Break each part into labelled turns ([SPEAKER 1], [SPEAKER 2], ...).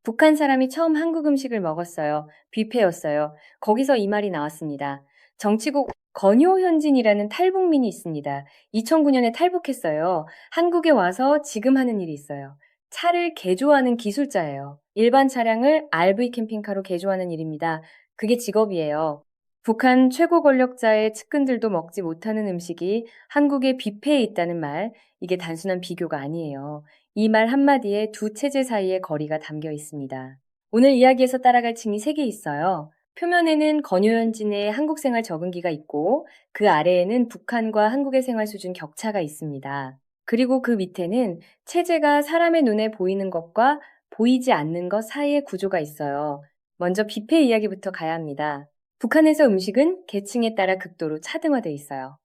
[SPEAKER 1] 북한 사람이 처음 한국 음식을 먹었어요. 뷔페였어요. 거기서 이 말이 나왔습니다. 정치국 건효현진이라는 탈북민이 있습니다. 2009년에 탈북했어요. 한국에 와서 지금 하는 일이 있어요. 차를 개조하는 기술자예요. 일반 차량을 RV 캠핑카로 개조하는 일입니다. 그게 직업이에요. 북한 최고 권력자의 측근들도 먹지 못하는 음식이 한국의 뷔페에 있다는 말, 이게 단순한 비교가 아니에요. 이 말 한마디에 두 체제 사이의 거리가 담겨 있습니다. 오늘 이야기에서 따라갈 층이 세 개 있어요. 표면에는 건효현진의 한국 생활 적응기가 있고 그 아래에는 북한과 한국의 생활 수준 격차가 있습니다. 그리고 그 밑에는 체제가 사람의 눈에 보이는 것과 보이지 않는 것 사이의 구조가 있어요. 먼저 뷔페 이야기부터 가야 합니다. 북한에서 음식은 계층에 따라 극도로 차등화돼 있어요.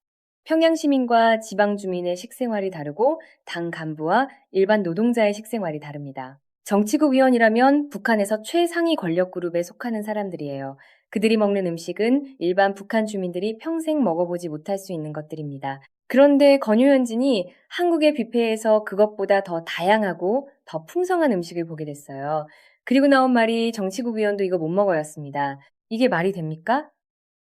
[SPEAKER 1] 평양 시민과 지방 주민의 식생활이 다르고 당 간부와 일반 노동자의 식생활이 다릅니다. 정치국 위원이라면 북한에서 최상위 권력 그룹에 속하는 사람들이에요. 그들이 먹는 음식은 일반 북한 주민들이 평생 먹어보지 못할 수 있는 것들입니다. 그런데 건효현진이 한국의 뷔페에서 그것보다 더 다양하고 더 풍성한 음식을 보게 됐어요. 그리고 나온 말이 정치국 위원도 이거 못 먹어였습니다. 이게 말이 됩니까?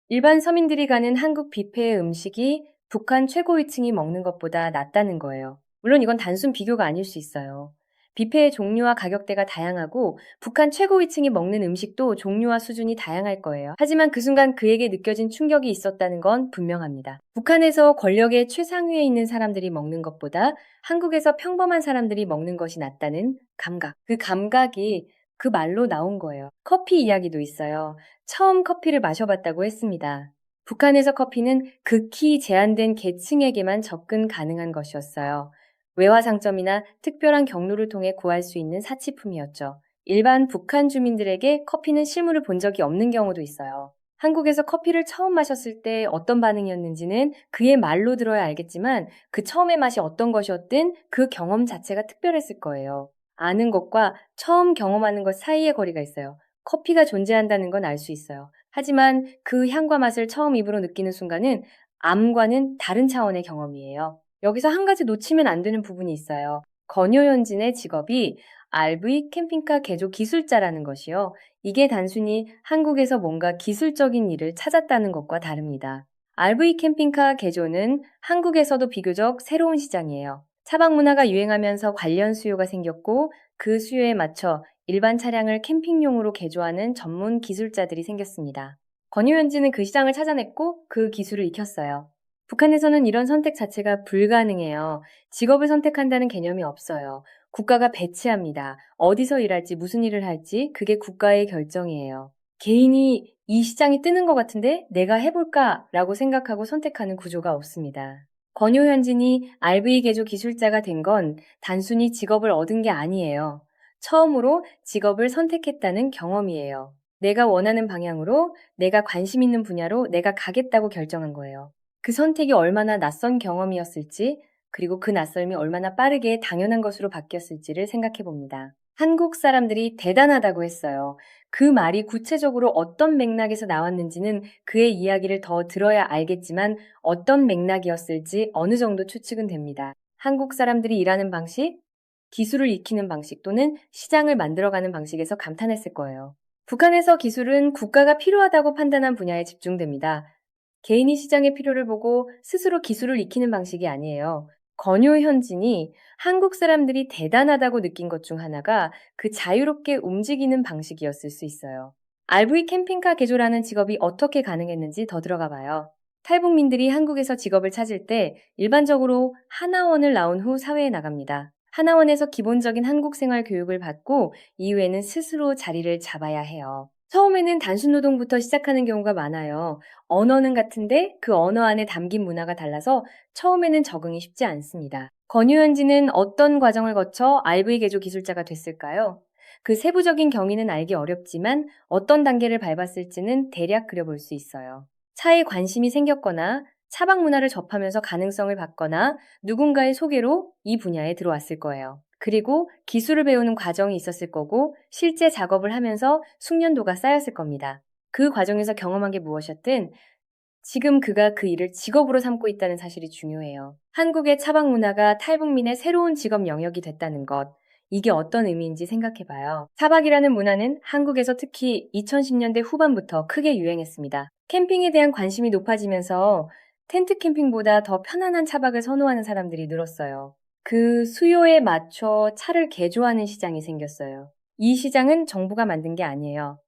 [SPEAKER 1] 일반 서민들이 가는 한국 뷔페의 음식이 북한 최고위층이 먹는 것보다 낫다는 거예요. 물론 이건 단순 비교가 아닐 수 있어요. 뷔페의 종류와 가격대가 다양하고 북한 최고위층이 먹는 음식도 종류와 수준이 다양할 거예요. 하지만 그 순간 그에게 느껴진 충격이 있었다는 건 분명합니다. 북한에서 권력의 최상위에 있는 사람들이 먹는 것보다 한국에서 평범한 사람들이 먹는 것이 낫다는 감각. 그 감각이 그 말로 나온 거예요. 커피 이야기도 있어요. 처음 커피를 마셔봤다고 했습니다. 북한에서 커피는 극히 제한된 계층에게만 접근 가능한 것이었어요. 외화상점이나 특별한 경로를 통해 구할 수 있는 사치품이었죠. 일반 북한 주민들에게 커피는 실물을 본 적이 없는 경우도 있어요. 한국에서 커피를 처음 마셨을 때 어떤 반응이었는지는 그의 말로 들어야 알겠지만 그 처음의 맛이 어떤 것이었든 그 경험 자체가 특별했을 거예요. 아는 것과 처음 경험하는 것 사이의 거리가 있어요. 커피가 존재한다는 건 알 수 있어요. 하지만 그 향과 맛을 처음 입으로 느끼는 순간은 암과는 다른 차원의 경험이에요. 여기서 한 가지 놓치면 안 되는 부분이 있어요. 건효현진의 직업이 RV 캠핑카 개조 기술자라는 것이요. 이게 단순히 한국에서 뭔가 기술적인 일을 찾았다는 것과 다릅니다. RV 캠핑카 개조는 한국에서도 비교적 새로운 시장이에요. 차박 문화가 유행하면서 관련 수요가 생겼고 그 수요에 맞춰 일반 차량을 캠핑용으로 개조하는 전문 기술자들이 생겼습니다. 건효현진은 그 시장을 찾아냈고 그 기술을 익혔어요. 북한에서는 이런 선택 자체가 불가능해요. 직업을 선택한다는 개념이 없어요. 국가가 배치합니다. 어디서 일할지 무슨 일을 할지 그게 국가의 결정이에요. 개인이 이 시장이 뜨는 것 같은데 내가 해볼까라고 생각하고 선택하는 구조가 없습니다. 건효현진이 RV 개조 기술자가 된 건 단순히 직업을 얻은 게 아니에요. 처음으로 직업을 선택했다는 경험이에요. 내가 원하는 방향으로, 내가 관심 있는 분야로 내가 가겠다고 결정한 거예요. 그 선택이 얼마나 낯선 경험이었을지, 그리고 그 낯설음이 얼마나 빠르게 당연한 것으로 바뀌었을지를 생각해 봅니다. 한국 사람들이 대단하다고 했어요. 그 말이 구체적으로 어떤 맥락에서 나왔는지는 그의 이야기를 더 들어야 알겠지만 어떤 맥락이었을지 어느 정도 추측은 됩니다. 한국 사람들이 일하는 방식, 기술을 익히는 방식 또는 시장을 만들어가는 방식에서 감탄했을 거예요. 북한에서 기술은 국가가 필요하다고 판단한 분야에 집중됩니다. 개인이 시장의 필요를 보고 스스로 기술을 익히는 방식이 아니에요. 건효현진이 한국 사람들이 대단하다고 느낀 것 중 하나가 그 자유롭게 움직이는 방식이었을 수 있어요. RV 캠핑카 개조라는 직업이 어떻게 가능했는지 더 들어가 봐요. 탈북민들이 한국에서 직업을 찾을 때 일반적으로 하나원을 나온 후 사회에 나갑니다. 하나원에서 기본적인 한국 생활 교육을 받고 이후에는 스스로 자리를 잡아야 해요. 처음에는 단순 노동부터 시작하는 경우가 많아요. 언어는 같은데 그 언어 안에 담긴 문화가 달라서 처음에는 적응이 쉽지 않습니다. 건유현진은 어떤 과정을 거쳐 RV 개조 기술자가 됐을까요? 그 세부적인 경위는 알기 어렵지만 어떤 단계를 밟았을지는 대략 그려볼 수 있어요. 차에 관심이 생겼거나 차박 문화를 접하면서 가능성을 봤거나 누군가의 소개로 이 분야에 들어왔을 거예요. 그리고 기술을 배우는 과정이 있었을 거고 실제 작업을 하면서 숙련도가 쌓였을 겁니다. 그 과정에서 경험한 게 무엇이었든 지금 그가 그 일을 직업으로 삼고 있다는 사실이 중요해요. 한국의 차박 문화가 탈북민의 새로운 직업 영역이 됐다는 것. 이게 어떤 의미인지 생각해봐요. 차박이라는 문화는 한국에서 특히 2010년대 후반부터 크게 유행했습니다. 캠핑에 대한 관심이 높아지면서 텐트 캠핑보다 더 편안한 차박을 선호하는 사람들이 늘었어요. 그 수요에 맞춰 차를 개조하는 시장이 생겼어요. 이 시장은 정부가 만든 게 아니에요.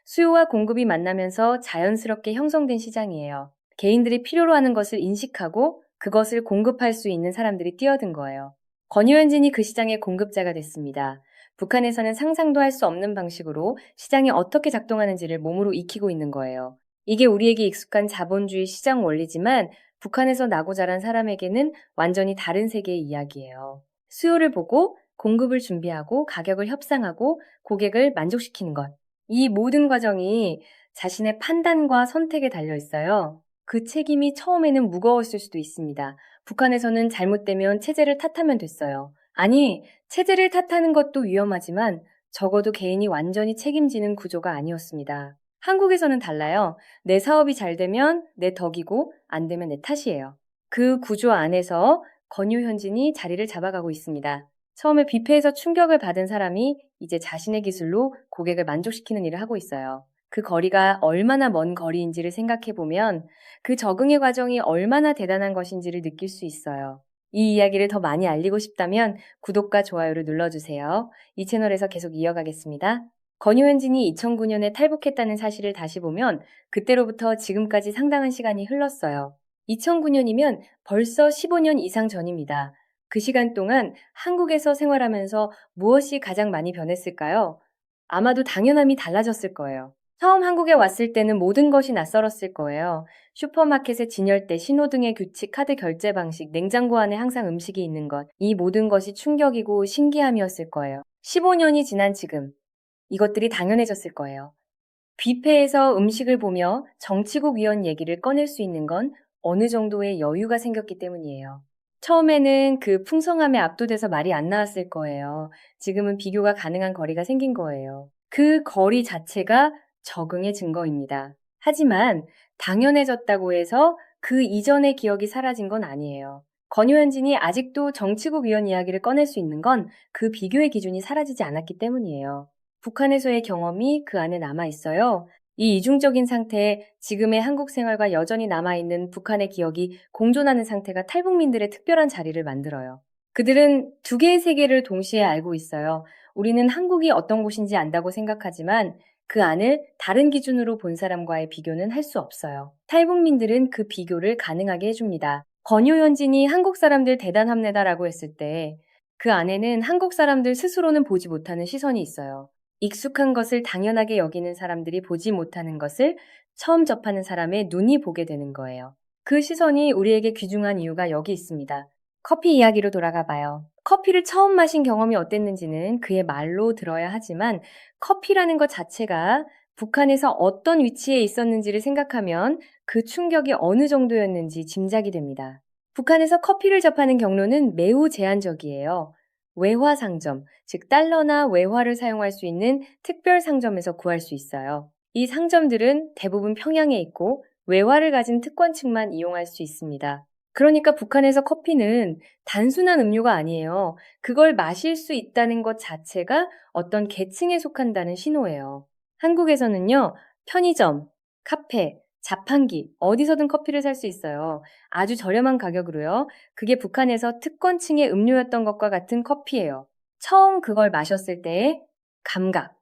[SPEAKER 1] 수요와 공급이 만나면서 자연스럽게 형성된 시장이에요. 개인들이 필요로 하는 것을 인식하고 그것을 공급할 수 있는 사람들이 뛰어든 거예요. 권유현진이 그 시장의 공급자가 됐습니다. 북한에서는 상상도 할 수 없는 방식으로 시장이 어떻게 작동하는지를 몸으로 익히고 있는 거예요. 이게 우리에게 익숙한 자본주의 시장 원리지만 북한에서 나고 자란 사람에게는 완전히 다른 세계의 이야기예요. 수요를 보고 공급을 준비하고 가격을 협상하고 고객을 만족시키는 것. 이 모든 과정이 자신의 판단과 선택에 달려 있어요. 그 책임이 처음에는 무거웠을 수도 있습니다. 북한에서는 잘못되면 체제를 탓하면 됐어요. 아니, 체제를 탓하는 것도 위험하지만 적어도 개인이 완전히 책임지는 구조가 아니었습니다. 한국에서는 달라요. 내 사업이 잘 되면 내 덕이고 안 되면 내 탓이에요. 그 구조 안에서 권유현진이 자리를 잡아가고 있습니다. 처음에 뷔페에서 충격을 받은 사람이 이제 자신의 기술로 고객을 만족시키는 일을 하고 있어요. 그 거리가 얼마나 먼 거리인지를 생각해보면 그 적응의 과정이 얼마나 대단한 것인지를 느낄 수 있어요. 이 이야기를 더 많이 알리고 싶다면 구독과 좋아요를 눌러주세요. 이 채널에서 계속 이어가겠습니다. 권유현진이 2009년에 탈북했다는 사실을 다시 보면 그때로부터 지금까지 상당한 시간이 흘렀어요. 2009년이면 벌써 15년 이상 전입니다. 그 시간 동안 한국에서 생활하면서 무엇이 가장 많이 변했을까요? 아마도 당연함이 달라졌을 거예요. 처음 한국에 왔을 때는 모든 것이 낯설었을 거예요. 슈퍼마켓의 진열대, 신호등의 규칙, 카드 결제 방식, 냉장고 안에 항상 음식이 있는 것. 이 모든 것이 충격이고 신기함이었을 거예요. 15년이 지난 지금, 이것들이 당연해졌을 거예요. 뷔페에서 음식을 보며 정치국 위원 얘기를 꺼낼 수 있는 건 어느 정도의 여유가 생겼기 때문이에요. 처음에는 그 풍성함에 압도돼서 말이 안 나왔을 거예요. 지금은 비교가 가능한 거리가 생긴 거예요. 그 거리 자체가 적응의 증거입니다. 하지만 당연해졌다고 해서 그 이전의 기억이 사라진 건 아니에요. 권유현진이 아직도 정치국 위원 이야기를 꺼낼 수 있는 건 그 비교의 기준이 사라지지 않았기 때문이에요. 북한에서의 경험이 그 안에 남아 있어요. 이 이중적인 상태에 지금의 한국 생활과 여전히 남아있는 북한의 기억이 공존하는 상태가 탈북민들의 특별한 자리를 만들어요. 그들은 두 개의 세계를 동시에 알고 있어요. 우리는 한국이 어떤 곳인지 안다고 생각하지만 그 안을 다른 기준으로 본 사람과의 비교는 할 수 없어요. 탈북민들은 그 비교를 가능하게 해줍니다. 권유현진이 한국 사람들 대단합니다라고 했을 때 그 안에는 한국 사람들 스스로는 보지 못하는 시선이 있어요. 익숙한 것을 당연하게 여기는 사람들이 보지 못하는 것을 처음 접하는 사람의 눈이 보게 되는 거예요. 그 시선이 우리에게 귀중한 이유가 여기 있습니다. 커피 이야기로 돌아가 봐요. 커피를 처음 마신 경험이 어땠는지는 그의 말로 들어야 하지만 커피라는 것 자체가 북한에서 어떤 위치에 있었는지를 생각하면 그 충격이 어느 정도였는지 짐작이 됩니다. 북한에서 커피를 접하는 경로는 매우 제한적이에요. 외화 상점, 즉 달러나 외화를 사용할 수 있는 특별 상점에서 구할 수 있어요. 이 상점들은 대부분 평양에 있고 외화를 가진 특권층만 이용할 수 있습니다. 그러니까 북한에서 커피는 단순한 음료가 아니에요. 그걸 마실 수 있다는 것 자체가 어떤 계층에 속한다는 신호예요. 한국에서는요, 편의점, 카페, 자판기, 어디서든 커피를 살 수 있어요. 아주 저렴한 가격으로요. 그게 북한에서 특권층의 음료였던 것과 같은 커피예요. 처음 그걸 마셨을 때의 감각.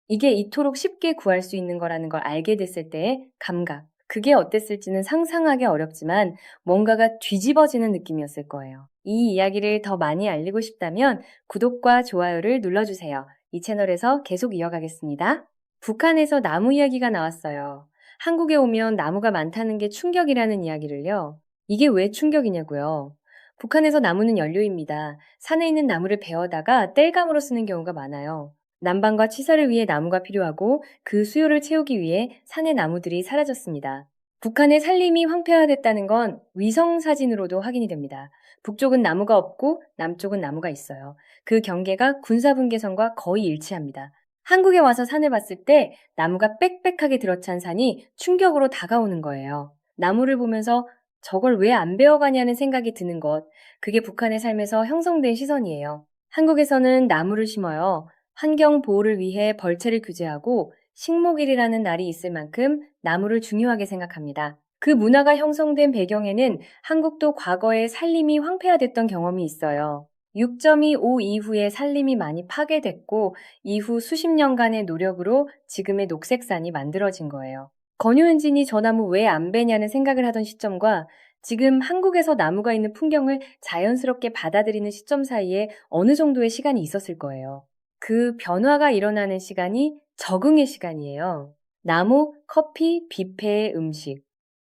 [SPEAKER 1] 이게 이토록 쉽게 구할 수 있는 거라는 걸 알게 됐을 때의 감각. 그게 어땠을지는 상상하기 어렵지만 뭔가가 뒤집어지는 느낌이었을 거예요. 이 이야기를 더 많이 알리고 싶다면 구독과 좋아요를 눌러주세요. 이 채널에서 계속 이어가겠습니다. 북한에서 나무 이야기가 나왔어요. 한국에 오면 나무가 많다는 게 충격이라는 이야기를요. 이게 왜 충격이냐고요? 북한에서 나무는 연료입니다. 산에 있는 나무를 베어다가 땔감으로 쓰는 경우가 많아요. 난방과 치사를 위해 나무가 필요하고 그 수요를 채우기 위해 산의 나무들이 사라졌습니다. 북한의 산림이 황폐화됐다는 건 위성 사진으로도 확인이 됩니다. 북쪽은 나무가 없고 남쪽은 나무가 있어요. 그 경계가 군사분계선과 거의 일치합니다. 한국에 와서 산을 봤을 때 나무가 빽빽하게 들어찬 산이 충격으로 다가오는 거예요. 나무를 보면서 저걸 왜 안 베어가냐는 생각이 드는 것, 그게 북한의 삶에서 형성된 시선이에요. 한국에서는 나무를 심어요. 환경 보호를 위해 벌채를 규제하고 식목일이라는 날이 있을 만큼 나무를 중요하게 생각합니다. 그 문화가 형성된 배경에는 한국도 과거에 산림이 황폐화됐던 경험이 있어요. 6.25 이후에 산림이 많이 파괴됐고 이후 수십 년간의 노력으로 지금의 녹색산이 만들어진 거예요. 건효현진이 저 나무 왜 안 베냐는 생각을 하던 시점과 지금 한국에서 나무가 있는 풍경을 자연스럽게 받아들이는 시점 사이에 어느 정도의 시간이 있었을 거예요. 그 변화가 일어나는 시간이 적응의 시간이에요. 나무, 커피, 뷔페의 음식.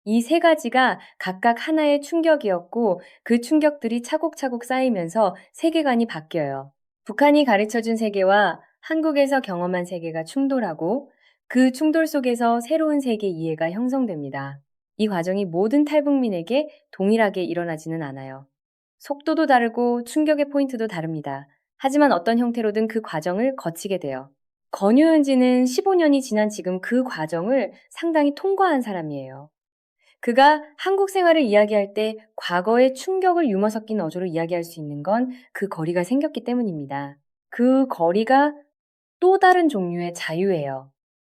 [SPEAKER 1] 이 세 가지가 각각 하나의 충격이었고 그 충격들이 차곡차곡 쌓이면서 세계관이 바뀌어요. 북한이 가르쳐준 세계와 한국에서 경험한 세계가 충돌하고 그 충돌 속에서 새로운 세계 이해가 형성됩니다. 이 과정이 모든 탈북민에게 동일하게 일어나지는 않아요. 속도도 다르고 충격의 포인트도 다릅니다. 하지만 어떤 형태로든 그 과정을 거치게 돼요. 건효연지는 15년이 지난 지금 그 과정을 상당히 통과한 사람이에요. 그가 한국 생활을 이야기할 때 과거의 충격을 유머 섞인 어조로 이야기할 수 있는 건 그 거리가 생겼기 때문입니다. 그 거리가 또 다른 종류의 자유예요.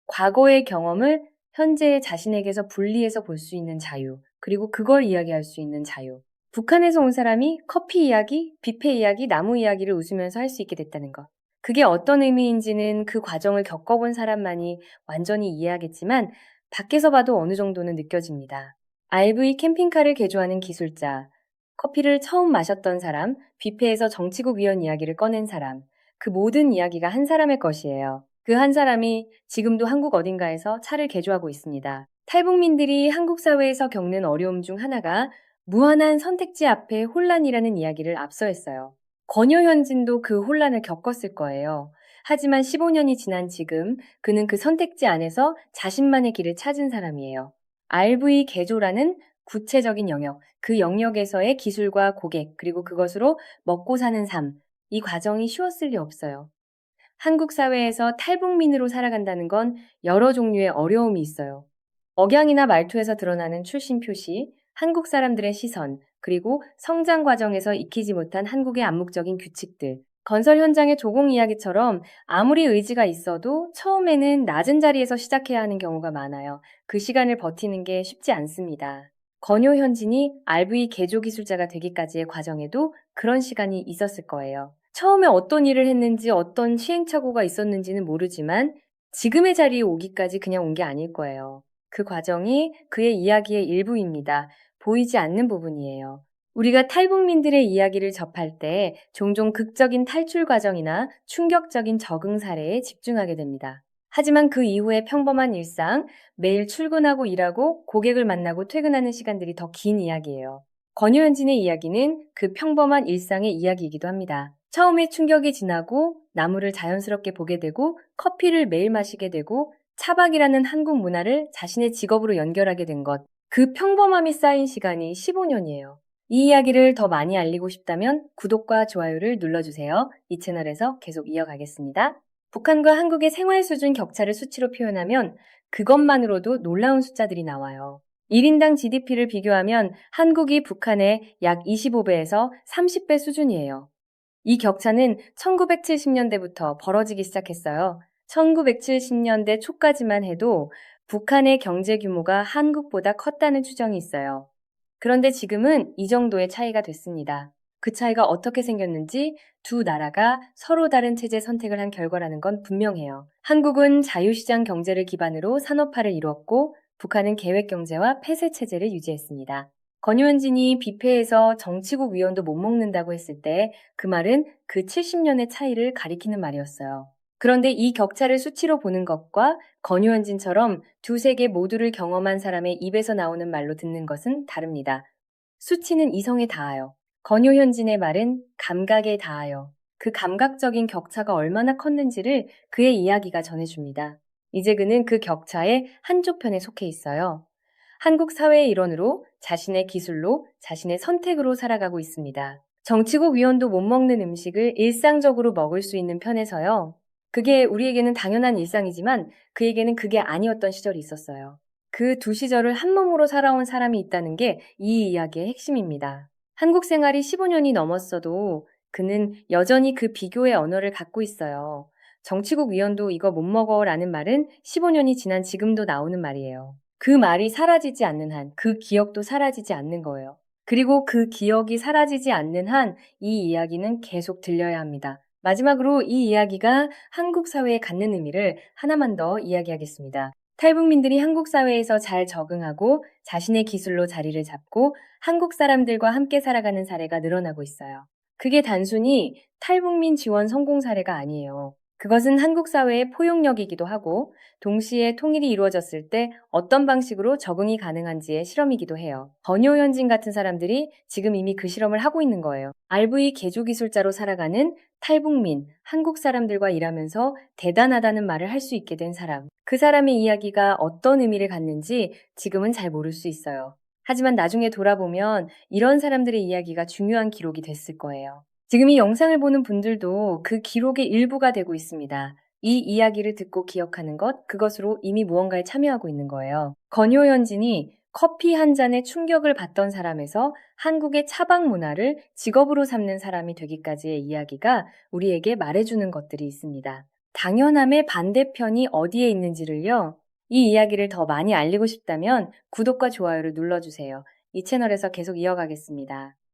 [SPEAKER 1] 과거의 경험을 현재의 자신에게서 분리해서 볼 수 있는 자유, 그리고 그걸 이야기할 수 있는 자유. 북한에서 온 사람이 커피 이야기, 뷔페 이야기, 나무 이야기를 웃으면서 할 수 있게 됐다는 것. 그게 어떤 의미인지는 그 과정을 겪어본 사람만이 완전히 이해하겠지만 밖에서 봐도 어느 정도는 느껴집니다. RV 캠핑카를 개조하는 기술자, 커피를 처음 마셨던 사람, 뷔페에서 정치국 위원 이야기를 꺼낸 사람, 그 모든 이야기가 한 사람의 것이에요. 그 한 사람이 지금도 한국 어딘가에서 차를 개조하고 있습니다. 탈북민들이 한국 사회에서 겪는 어려움 중 하나가 무한한 선택지 앞에 혼란이라는 이야기를 앞서 했어요. 권효현진도 그 혼란을 겪었을 거예요. 하지만 15년이 지난 지금 그는 그 선택지 안에서 자신만의 길을 찾은 사람이에요. RV 개조라는 구체적인 영역, 그 영역에서의 기술과 고객, 그리고 그것으로 먹고 사는 삶, 이 과정이 쉬웠을 리 없어요. 한국 사회에서 탈북민으로 살아간다는 건 여러 종류의 어려움이 있어요. 억양이나 말투에서 드러나는 출신 표시, 한국 사람들의 시선, 그리고 성장 과정에서 익히지 못한 한국의 암묵적인 규칙들, 건설 현장의 조공 이야기처럼 아무리 의지가 있어도 처음에는 낮은 자리에서 시작해야 하는 경우가 많아요. 그 시간을 버티는 게 쉽지 않습니다. 건효현진이 RV 개조 기술자가 되기까지의 과정에도 그런 시간이 있었을 거예요. 처음에 어떤 일을 했는지 어떤 시행착오가 있었는지는 모르지만 지금의 자리에 오기까지 그냥 온 게 아닐 거예요. 그 과정이 그의 이야기의 일부입니다. 보이지 않는 부분이에요. 우리가 탈북민들의 이야기를 접할 때 종종 극적인 탈출 과정이나 충격적인 적응 사례에 집중하게 됩니다. 하지만 그 이후의 평범한 일상, 매일 출근하고 일하고 고객을 만나고 퇴근하는 시간들이 더 긴 이야기예요. 권효연진의 이야기는 그 평범한 일상의 이야기이기도 합니다. 처음에 충격이 지나고 나무를 자연스럽게 보게 되고 커피를 매일 마시게 되고 차박이라는 한국 문화를 자신의 직업으로 연결하게 된 것. 그 평범함이 쌓인 시간이 15년이에요. 이 이야기를 더 많이 알리고 싶다면 구독과 좋아요를 눌러주세요. 이 채널에서 계속 이어가겠습니다. 북한과 한국의 생활 수준 격차를 수치로 표현하면 그것만으로도 놀라운 숫자들이 나와요. 1인당 GDP를 비교하면 한국이 북한의 약 25배에서 30배 수준이에요. 이 격차는 1970년대부터 벌어지기 시작했어요. 1970년대 초까지만 해도 북한의 경제 규모가 한국보다 컸다는 추정이 있어요. 그런데 지금은 이 정도의 차이가 됐습니다. 그 차이가 어떻게 생겼는지 두 나라가 서로 다른 체제 선택을 한 결과라는 건 분명해요. 한국은 자유시장 경제를 기반으로 산업화를 이루었고 북한은 계획경제와 폐쇄체제를 유지했습니다. 권효은진이 뷔페에서 정치국 위원도 못 먹는다고 했을 때 그 말은 그 70년의 차이를 가리키는 말이었어요. 그런데 이 격차를 수치로 보는 것과 권효은진처럼 두 세계 모두를 경험한 사람의 입에서 나오는 말로 듣는 것은 다릅니다. 수치는 이성에 닿아요. 권효현진의 말은 감각에 닿아요. 그 감각적인 격차가 얼마나 컸는지를 그의 이야기가 전해줍니다. 이제 그는 그 격차의 한쪽 편에 속해 있어요. 한국 사회의 일원으로 자신의 기술로 자신의 선택으로 살아가고 있습니다. 정치국 위원도 못 먹는 음식을 일상적으로 먹을 수 있는 편에서요. 그게 우리에게는 당연한 일상이지만 그에게는 그게 아니었던 시절이 있었어요. 그 두 시절을 한 몸으로 살아온 사람이 있다는 게 이 이야기의 핵심입니다. 한국 생활이 15년이 넘었어도 그는 여전히 그 비교의 언어를 갖고 있어요. 정치국 위원도 이거 못 먹어 라는 말은 15년이 지난 지금도 나오는 말이에요. 그 말이 사라지지 않는 한, 그 기억도 사라지지 않는 거예요. 그리고 그 기억이 사라지지 않는 한, 이 이야기는 계속 들려야 합니다. 마지막으로 이 이야기가 한국 사회에 갖는 의미를 하나만 더 이야기하겠습니다. 탈북민들이 한국 사회에서 잘 적응하고 자신의 기술로 자리를 잡고 한국 사람들과 함께 살아가는 사례가 늘어나고 있어요. 그게 단순히 탈북민 지원 성공 사례가 아니에요. 그것은 한국 사회의 포용력이기도 하고 동시에 통일이 이루어졌을 때 어떤 방식으로 적응이 가능한지의 실험이기도 해요. 건효현진 같은 사람들이 지금 이미 그 실험을 하고 있는 거예요. RV 개조기술자로 살아가는 탈북민, 한국 사람들과 일하면서 대단하다는 말을 할 수 있게 된 사람. 그 사람의 이야기가 어떤 의미를 갖는지 지금은 잘 모를 수 있어요. 하지만 나중에 돌아보면 이런 사람들의 이야기가 중요한 기록이 됐을 거예요. 지금 이 영상을 보는 분들도 그 기록의 일부가 되고 있습니다. 이 이야기를 듣고 기억하는 것, 그것으로 이미 무언가에 참여하고 있는 거예요. 건효현진이 커피 한 잔에 충격을 받던 사람에서 한국의 차박 문화를 직업으로 삼는 사람이 되기까지의 이야기가 우리에게 말해주는 것들이 있습니다. 당연함의 반대편이 어디에 있는지를요. 이 이야기를 더 많이 알리고 싶다면 구독과 좋아요를 눌러주세요. 이 채널에서 계속 이어가겠습니다.